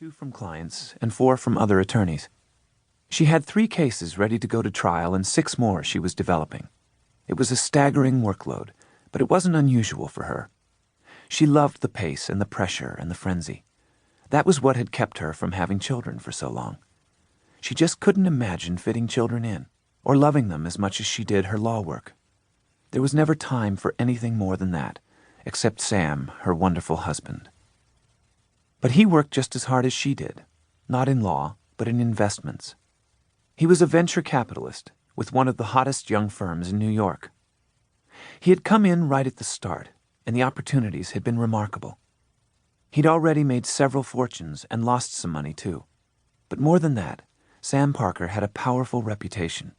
2 from clients and 4 from other attorneys. She had 3 cases ready to go to trial and 6 more she was developing. It was a staggering workload, but it wasn't unusual for her. She loved the pace and the pressure and the frenzy. That was what had kept her from having children for so long. She just couldn't imagine fitting children in, or loving them as much as she did her law work. There was never time for anything more than that, except Sam, her wonderful husband. But he worked just as hard as she did, not in law, but in investments. He was a venture capitalist with one of the hottest young firms in New York. He had come in right at the start, and the opportunities had been remarkable. He'd already made several fortunes and lost some money, too. But more than that, Sam Parker had a powerful reputation.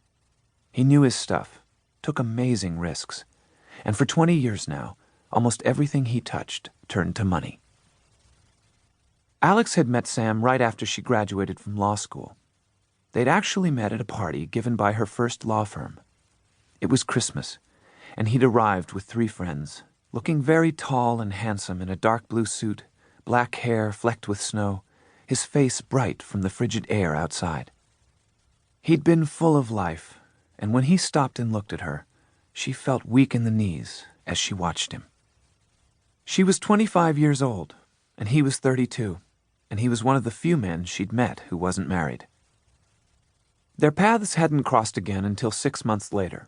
He knew his stuff, took amazing risks, and for 20 years now, almost everything he touched turned to money. Alex had met Sam right after she graduated from law school. They'd actually met at a party given by her first law firm. It was Christmas, and he'd arrived with 3 friends, looking very tall and handsome in a dark blue suit, black hair flecked with snow, his face bright from the frigid air outside. He'd been full of life, and when he stopped and looked at her, she felt weak in the knees as she watched him. She was 25 years old, and he was 32. And he was one of the few men she'd met who wasn't married. Their paths hadn't crossed again until 6 months later.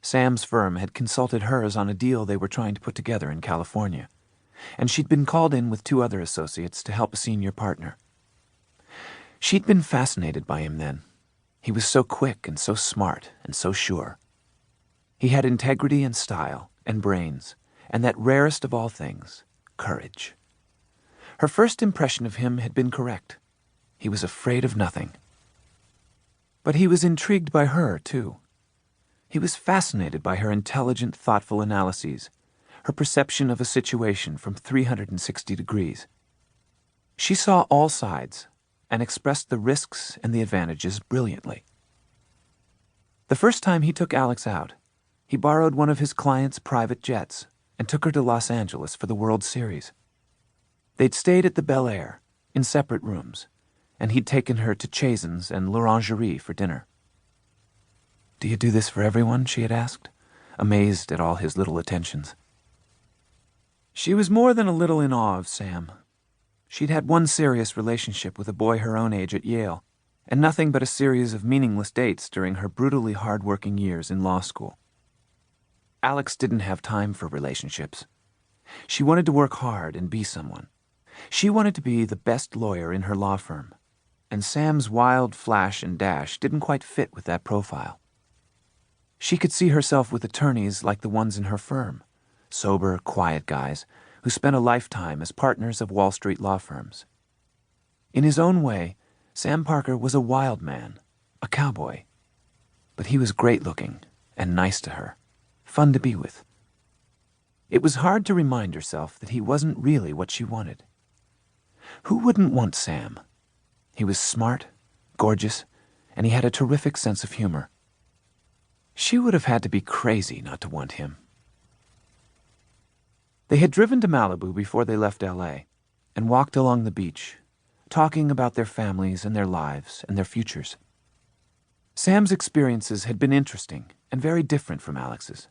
Sam's firm had consulted hers on a deal they were trying to put together in California, and she'd been called in with 2 other associates to help a senior partner. She'd been fascinated by him then. He was so quick and so smart and so sure. He had integrity and style and brains, and that rarest of all things, courage. Her first impression of him had been correct. He was afraid of nothing. But he was intrigued by her, too. He was fascinated by her intelligent, thoughtful analyses, her perception of a situation from 360 degrees. She saw all sides and expressed the risks and the advantages brilliantly. The first time he took Alex out, he borrowed one of his clients' private jets and took her to Los Angeles for the World Series. They'd stayed at the Bel Air, in separate rooms, and he'd taken her to Chasen's and L'Orangerie for dinner. "Do you do this for everyone?" she had asked, amazed at all his little attentions. She was more than a little in awe of Sam. She'd had one serious relationship with a boy her own age at Yale, and nothing but a series of meaningless dates during her brutally hard-working years in law school. Alex didn't have time for relationships. She wanted to work hard and be someone. She wanted to be the best lawyer in her law firm, and Sam's wild flash and dash didn't quite fit with that profile. She could see herself with attorneys like the ones in her firm, sober, quiet guys who spent a lifetime as partners of Wall Street law firms. In his own way, Sam Parker was a wild man, a cowboy. But he was great-looking and nice to her, fun to be with. It was hard to remind herself that he wasn't really what she wanted. Who wouldn't want Sam? He was smart, gorgeous, and he had a terrific sense of humor. She would have had to be crazy not to want him. They had driven to Malibu before they left L.A. and walked along the beach, talking about their families and their lives and their futures. Sam's experiences had been interesting and very different from Alex's.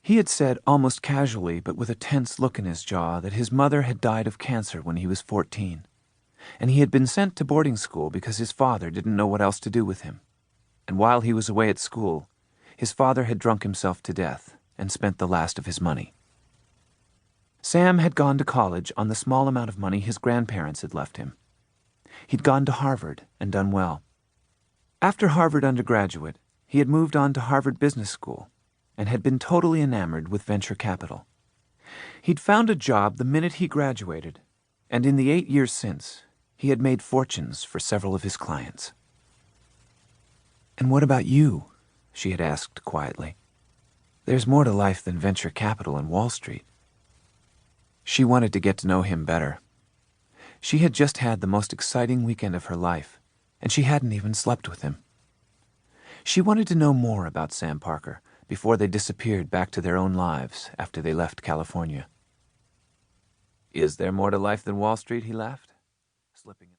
He had said almost casually but with a tense look in his jaw that his mother had died of cancer when he was 14, and he had been sent to boarding school because his father didn't know what else to do with him. And while he was away at school, his father had drunk himself to death and spent the last of his money. Sam had gone to college on the small amount of money his grandparents had left him. He'd gone to Harvard and done well. After Harvard undergraduate, he had moved on to Harvard Business School and had been totally enamored with venture capital. He'd found a job the minute he graduated, and in the 8 years since, he had made fortunes for several of his clients. "And what about you?" she had asked quietly. "There's more to life than venture capital and Wall Street." She wanted to get to know him better. She had just had the most exciting weekend of her life, and she hadn't even slept with him. She wanted to know more about Sam Parker before they disappeared back to their own lives after they left California. "Is there more to life than Wall Street?" he laughed. slipping